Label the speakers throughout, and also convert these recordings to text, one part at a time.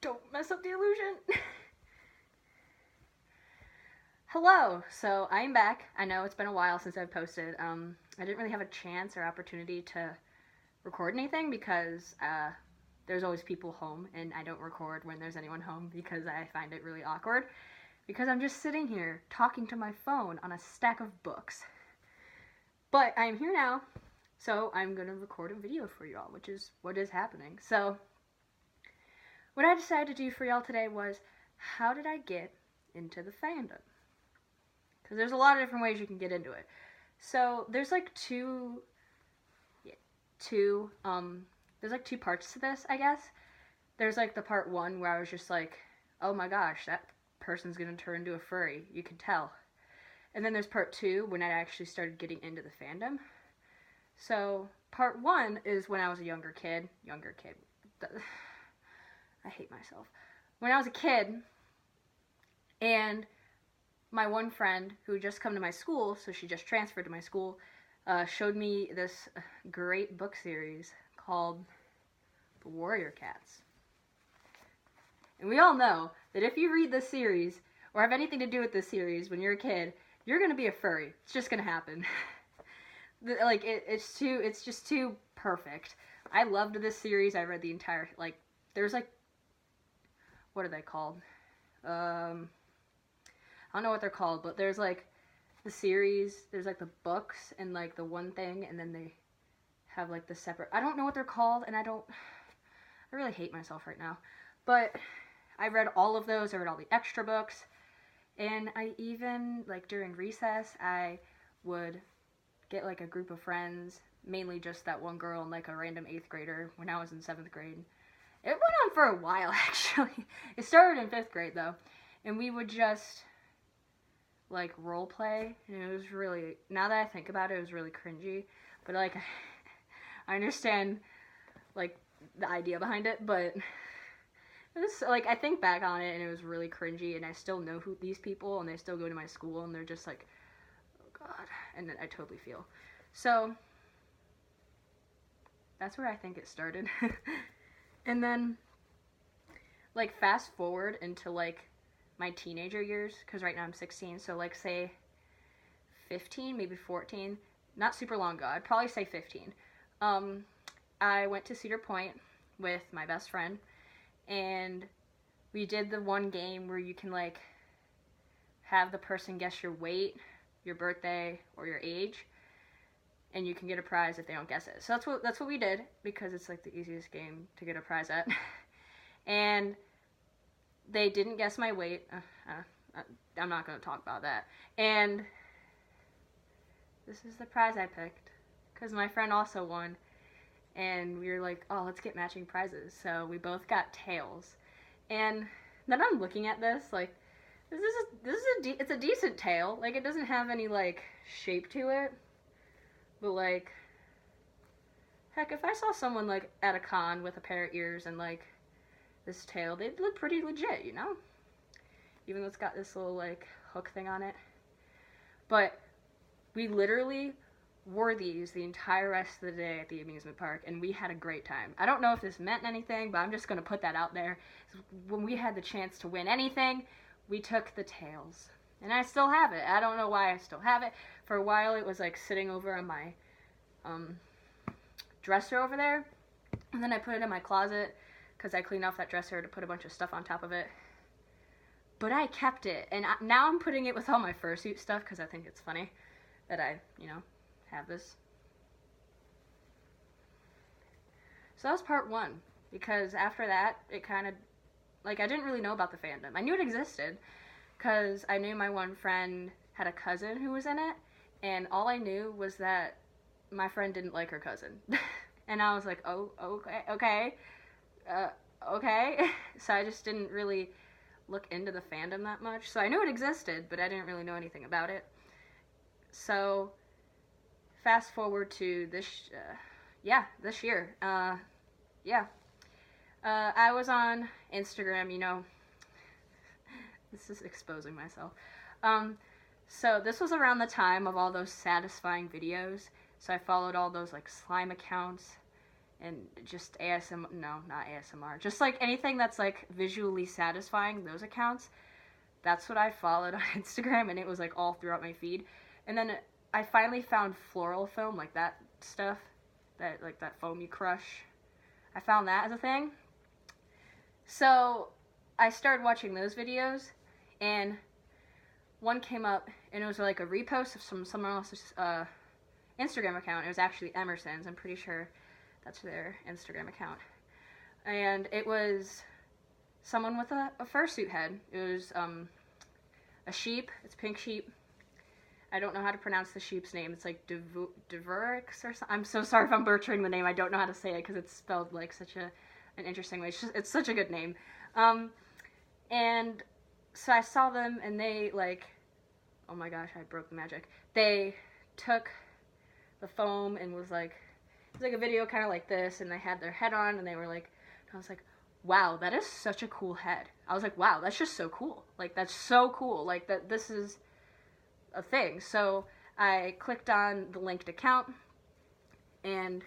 Speaker 1: Don't mess up the illusion. Hello, so I'm back. I know it's been a while since I've posted. I didn't really have a chance or opportunity to record anything because there's always people home, and I don't record when there's anyone home because I find it really awkward. Because I'm just sitting here talking to my phone on a stack of books. But I'm here now, so I'm gonna record a video for y'all, which is what is happening. So what I decided to do for y'all today was, how did I get into the fandom? Because there's a lot of different ways you can get into it. So there's like two parts to this, I guess. There's like the part one where I was just like, oh my gosh, that person's gonna turn into a furry. You can tell. And then there's part two when I actually started getting into the fandom. So part one is when I was a younger kid. I hate myself. When I was a kid, and my one friend who had just come to my school, so she just transferred to my school, showed me this great book series called The Warrior Cats. And we all know that if you read this series, or have anything to do with this series when you're a kid, you're going to be a furry. It's just going to happen. It's just too perfect. I loved this series. I read the entire, there's what are they called? I don't know what they're called, but there's like the series, there's like the books and like the one thing, and then they have like the separate, I don't know what they're called, and I really hate myself right now, but I read all of those. I read all the extra books, and I even, like during recess, I would get like a group of friends, mainly just that one girl and like a random 8th grader when I was in 7th grade. It went on for a while, actually. It started in 5th grade, though. And we would just, like, role play. And it was really, now that I think about it, it was really cringy. But, like, I understand, like, the idea behind it. But, it was, like, I think back on it, and it was really cringy. And I still know these people, and they still go to my school. And they're just like, oh, God. And I totally feel. So, that's where I think it started. And then, like, fast forward into, like, my teenager years, because right now I'm 16, so, like, say 15, maybe 14, not super long ago, I'd probably say 15. I went to Cedar Point with my best friend, and we did the one game where you can, like, have the person guess your weight, your birthday, or your age, and you can get a prize if they don't guess it. So that's what we did, because it's like the easiest game to get a prize at. And they didn't guess my weight. I'm not going to talk about that. And this is the prize I picked, because my friend also won. And we were like, oh, let's get matching prizes. So we both got tails. And then I'm looking at this, like, it's a decent tail. Like, it doesn't have any, like, shape to it. But, like, heck, if I saw someone, like, at a con with a pair of ears and, like, this tail, they'd look pretty legit, you know? Even though it's got this little, like, hook thing on it. But we literally wore these the entire rest of the day at the amusement park, and we had a great time. I don't know if this meant anything, but I'm just going to put that out there. When we had the chance to win anything, we took the tails. And I still have it. I don't know why I still have it. For a while, it was, like, sitting over on my dresser over there. And then I put it in my closet because I cleaned off that dresser to put a bunch of stuff on top of it. But I kept it. And now I'm putting it with all my fursuit stuff because I think it's funny that I, have this. So that was part one. Because after that, it kind of, like, I didn't really know about the fandom. I knew it existed, because I knew my one friend had a cousin who was in it, and all I knew was that my friend didn't like her cousin. And I was like, oh, okay. So I just didn't really look into the fandom that much. So I knew it existed, but I didn't really know anything about it. So fast forward to this year. I was on Instagram, this is exposing myself. So this was around the time of all those satisfying videos. So I followed all those, like, slime accounts, and just ASMR, no, not ASMR, just like anything that's like visually satisfying, those accounts. That's what I followed on Instagram, and it was like all throughout my feed. And then I finally found floral foam, like that stuff, that like that foam you crush. I found that as a thing. So I started watching those videos, and one came up, and it was like a repost of someone else's Instagram account. It was actually Emerson's. I'm pretty sure that's their Instagram account. And it was someone with a fursuit head. It was a sheep. It's pink sheep. I don't know how to pronounce the sheep's name. It's like Deverix or something. I'm so sorry if I'm butchering the name. I don't know how to say it because it's spelled like such an interesting way. It's such a good name. And so I saw them, and they like, oh my gosh, I broke the magic. They took the foam and was like, it was like a video kind of like this, and they had their head on, and they were like, I was like, wow, that is such a cool head. I was like, wow, that's just so cool. Like, that's so cool. Like, that this is a thing. So I clicked on the linked account, and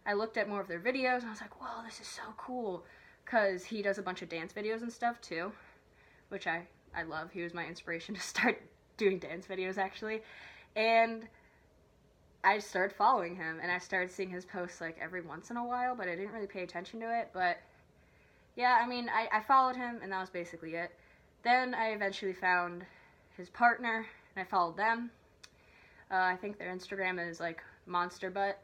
Speaker 1: I looked at more of their videos, and I was like, whoa, this is so cool. Because he does a bunch of dance videos and stuff, too, which I love. He was my inspiration to start doing dance videos, actually. And I started following him, and I started seeing his posts like every once in a while, but I didn't really pay attention to it. But yeah, I mean, I followed him, and that was basically it. Then I eventually found his partner, and I followed them. I think their Instagram is like Monster Butt.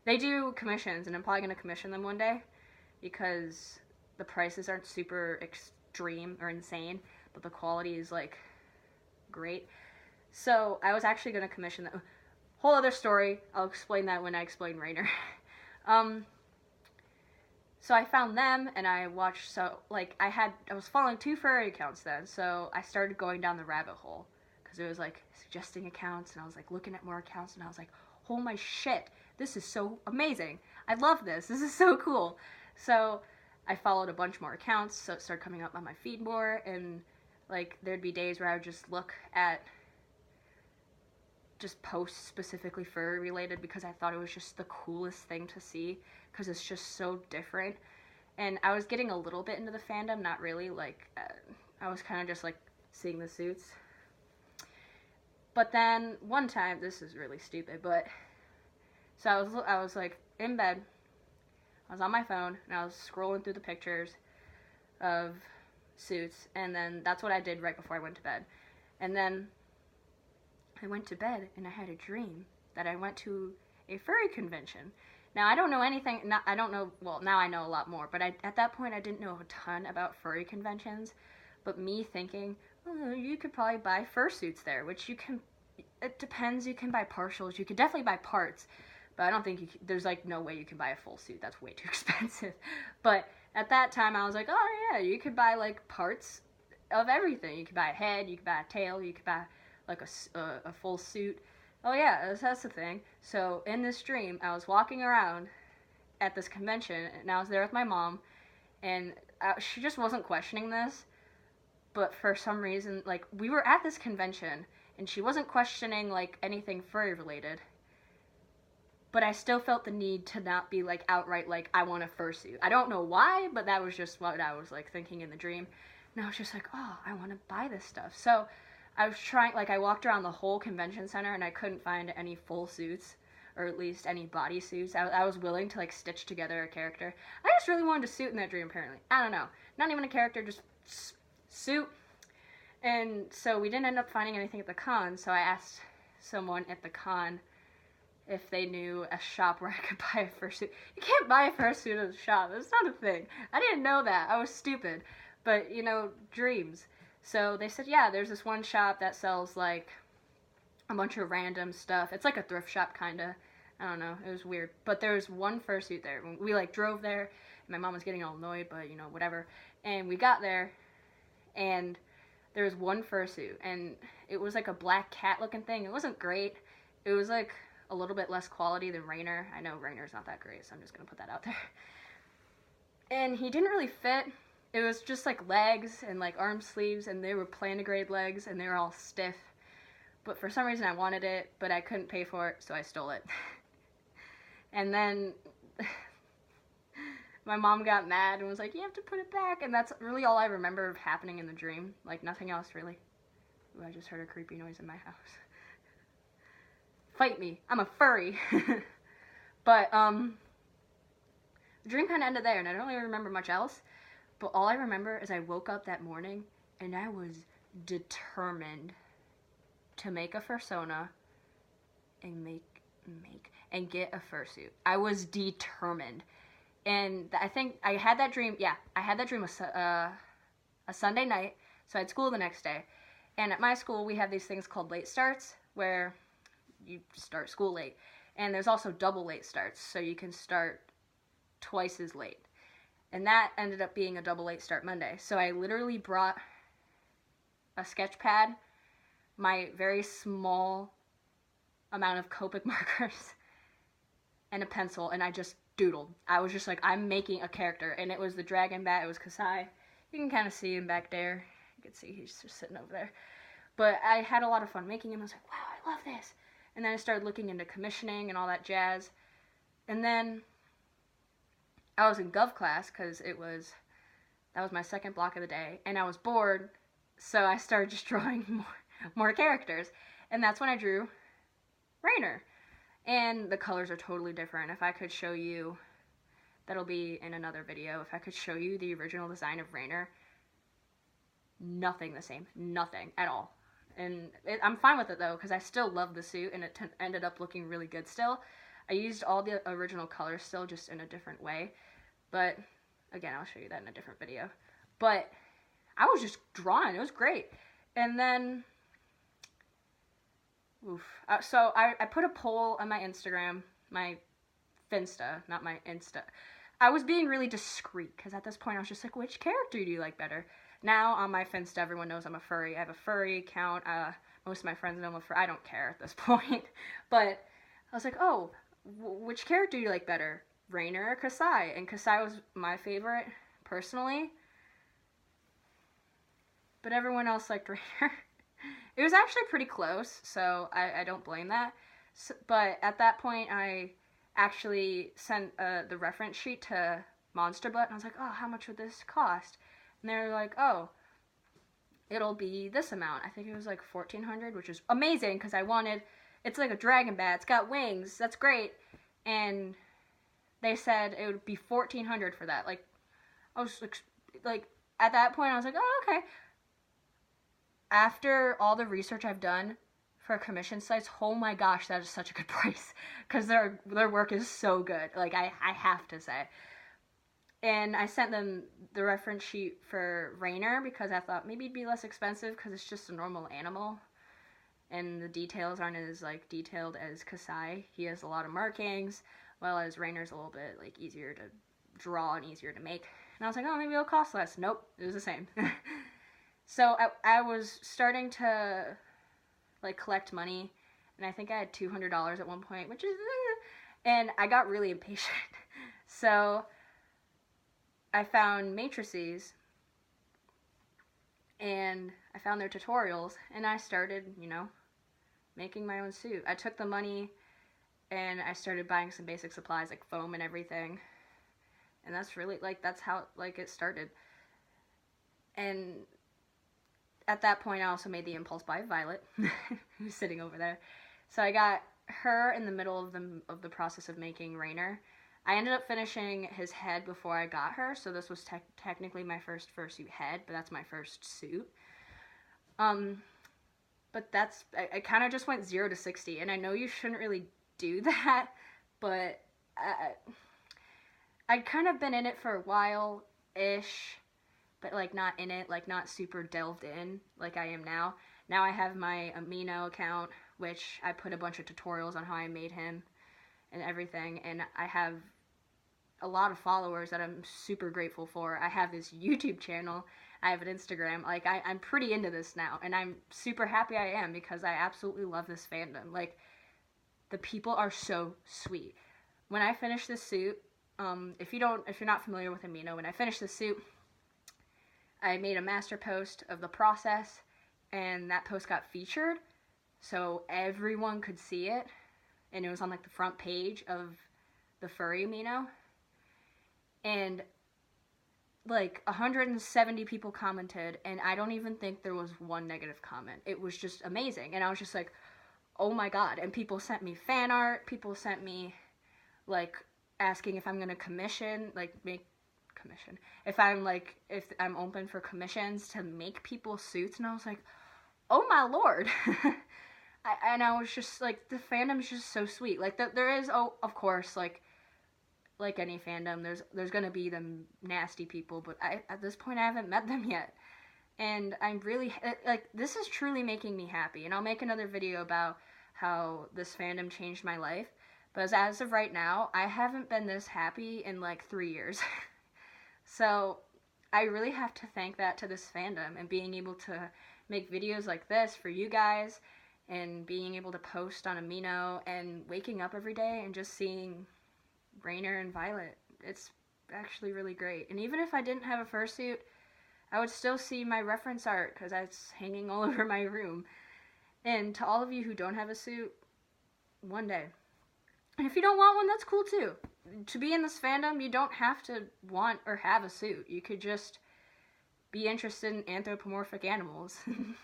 Speaker 1: They do commissions, and I'm probably going to commission them one day because the prices aren't super extreme or insane, but the quality is like great. So I was actually going to commission them. Whole other story. I'll explain that when I explain Rainer. So I found them, and I watched, so, like, I was following 2 furry accounts then, so I started going down the rabbit hole, because it was, like, suggesting accounts, and I was, like, looking at more accounts, and I was like, oh my shit, this is so amazing. I love this. This is so cool. So I followed a bunch more accounts, so it started coming up on my feed more, and, like, there'd be days where I would just look at just posts specifically furry related because I thought it was just the coolest thing to see because it's just so different. And I was getting a little bit into the fandom, not really, like, I was kind of just, like, seeing the suits. But then, one time, this is really stupid, but, so I was, like, in bed, I was on my phone, and I was scrolling through the pictures of suits, and then that's what I did right before I went to bed. And then I went to bed, and I had a dream that I went to a furry convention. Now, I don't know anything, well, now I know a lot more, but at that point, I didn't know a ton about furry conventions, but me thinking, oh, you could probably buy fursuits there, which you can, it depends, you can buy partials, you could definitely buy parts, but I don't think there's, like, no way you can buy a full suit, that's way too expensive. But at that time, I was like, oh, yeah, you could buy, like, parts of everything. You could buy a head, you could buy a tail, you could buy, like, a full suit. Oh yeah, that's the thing. So in this dream, I was walking around at this convention, and I was there with my mom, and she just wasn't questioning this, but for some reason, like, we were at this convention, and she wasn't questioning, like, anything furry related, but I still felt the need to not be, like, outright, like, I want a fursuit. I don't know why, but that was just what I was, like, thinking in the dream, and I was just like, oh, I want to buy this stuff. So I was trying, like, I walked around the whole convention center, and I couldn't find any full suits, or at least any body suits. I was willing to, like, stitch together a character. I just really wanted a suit in that dream, apparently. I don't know. Not even a character, just suit. And so we didn't end up finding anything at the con, so I asked someone at the con if they knew a shop where I could buy a fursuit. You can't buy a fursuit at a shop. That's not a thing. I didn't know that. I was stupid. But, you know, dreams. So they said, yeah, there's this one shop that sells, like, a bunch of random stuff. It's like a thrift shop, kind of. I don't know. It was weird. But there was one fursuit there. We, like, drove there, and my mom was getting all annoyed, but, you know, whatever. And we got there, and there was one fursuit, and it was, like, a black cat-looking thing. It wasn't great. It was, like, a little bit less quality than Rainer. I know Rainer's not that great, so I'm just going to put that out there. And he didn't really fit. It was just, like, legs and, like, arm sleeves, and they were plantigrade legs, and they were all stiff. But for some reason I wanted it, but I couldn't pay for it, so I stole it. And then my mom got mad and was like, you have to put it back. And that's really all I remember of happening in the dream. Like, nothing else, really. Ooh, I just heard a creepy noise in my house. Fight me. I'm a furry. But, the dream kind of ended there, and I don't really remember much else. But all I remember is I woke up that morning, and I was determined to make a fursona and and get a fursuit. I was determined. And I think I had that dream, I had that dream a Sunday night, so I had school the next day. And at my school, we have these things called late starts, where you start school late. And there's also double late starts, so you can start twice as late. And that ended up being a double late start Monday. So I literally brought a sketch pad, my very small amount of Copic markers, and a pencil, and I just doodled. I was just like, I'm making a character. And it was the dragon bat, it was Kasai. You can kind of see him back there. You can see he's just sitting over there. But I had a lot of fun making him. I was like, wow, I love this. And then I started looking into commissioning and all that jazz. And then I was in Gov class because that was my second block of the day. And I was bored, so I started just drawing more characters. And that's when I drew Rainer. And the colors are totally different. If I could show you, that'll be in another video, if I could show you the original design of Rainer, nothing the same. Nothing at all. And I'm fine with it, though, because I still love the suit, and it ended up looking really good still. I used all the original colors still, just in a different way. But, again, I'll show you that in a different video. But I was just drawing. It was great. And then, so I put a poll on my Instagram, my Finsta, not my Insta. I was being really discreet, because at this point I was just like, which character do you like better? Now, on my Finsta, everyone knows I'm a furry. I have a furry account. Most of my friends know I'm a furry. I don't care at this point. But I was like, oh, which character do you like better? Rainer or Kasai? And Kasai was my favorite, personally. But everyone else liked Rainer. It was actually pretty close, so I don't blame that. But at that point, I actually sent the reference sheet to Monster Butt, and I was like, oh, how much would this cost? And they were like, oh, it'll be this amount. I think it was like $1,400, which is amazing, because it's like a dragon bat, it's got wings, that's great. And they said it would be $1,400 for that. Like, I was like, at that point, I was like, oh, okay. After all the research I've done for commission sites, oh my gosh, that is such a good price, because their work is so good. Like, I have to say. And I sent them the reference sheet for Rainer, because I thought maybe it'd be less expensive, because it's just a normal animal. And the details aren't as, like, detailed as Kasai. He has a lot of markings, while as Rainer's a little bit, like, easier to draw and easier to make. And I was like, oh, maybe it'll cost less. Nope, it was the same. So I was starting to, like, collect money, and I think I had $200 at one point, which is, and I got really impatient. So I found matrices, and I found their tutorials, and I started, making my own suit. I took the money, and I started buying some basic supplies, like foam and everything, and that's really, like, that's how, like, it started. And at that point, I also made the impulse buy Violet, who's sitting over there. So I got her in the middle of the process of making Rainer. I ended up finishing his head before I got her, so this was technically my first fursuit head, but that's my first suit. But I kind of just went 0 to 60, and I know you shouldn't really do that, but I'd kind of been in it for a while-ish, but, like, not in it, like, not super delved in like I am now. Now I have my Amino account, which I put a bunch of tutorials on how I made him and everything, and I have a lot of followers that I'm super grateful for. I have this YouTube channel, I have an Instagram, like, I'm pretty into this now, and I'm super happy I am, because I absolutely love this fandom. Like, the people are so sweet. When I finish this suit, if you're not familiar with Amino, when I finish this suit, I made a master post of the process, and that post got featured, so everyone could see it, and it was on, like, the front page of the Furry Amino, and like 170 people commented, and I don't even think there was one negative comment. It was just amazing, and I was just like, oh my god. And people sent me fan art, people sent me like asking if I'm gonna commission, like make commission, if I'm open for commissions to make people suits, and I was like, oh my lord. And I was just like, the fandom is just so sweet. Like there is, oh, of course, like any fandom, there's gonna be them nasty people, but at this point I haven't met them yet, and I'm really like, this is truly making me happy. And I'll make another video about how this fandom changed my life, but as of right now, I haven't been this happy in like 3 years. So I really have to thank that to this fandom, and being able to make videos like this for you guys, and being able to post on Amino, and waking up every day and just seeing Rainer and Violet. It's actually really great. And even if I didn't have a fursuit, I would still see my reference art, because it's hanging all over my room. And to all of you who don't have a suit, one day. And if you don't want one, that's cool too. To be in this fandom, you don't have to want or have a suit. You could just be interested in anthropomorphic animals.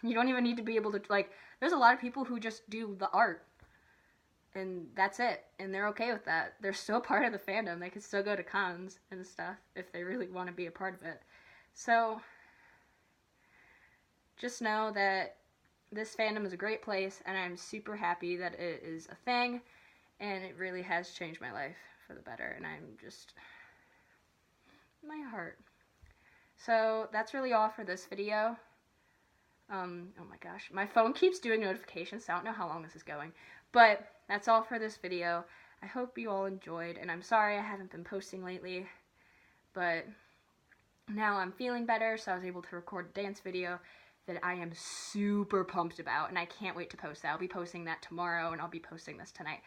Speaker 1: You don't even need to be able to, like, there's a lot of people who just do the art, and that's it, and they're okay with that. They're still part of the fandom. They can still go to cons and stuff if they really want to be a part of it. So just know that this fandom is a great place, and I'm super happy that it is a thing, and it really has changed my life for the better, and I'm just, my heart. So that's really all for this video. Oh my gosh, my phone keeps doing notifications, so I don't know how long this is going. But that's all for this video. I hope you all enjoyed, and I'm sorry I haven't been posting lately, but now I'm feeling better, so I was able to record a dance video that I am super pumped about, and I can't wait to post that. I'll be posting that tomorrow, and I'll be posting this tonight.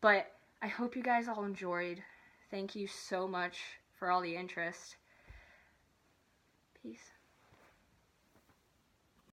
Speaker 1: But I hope you guys all enjoyed. Thank you so much for all the interest. Peace.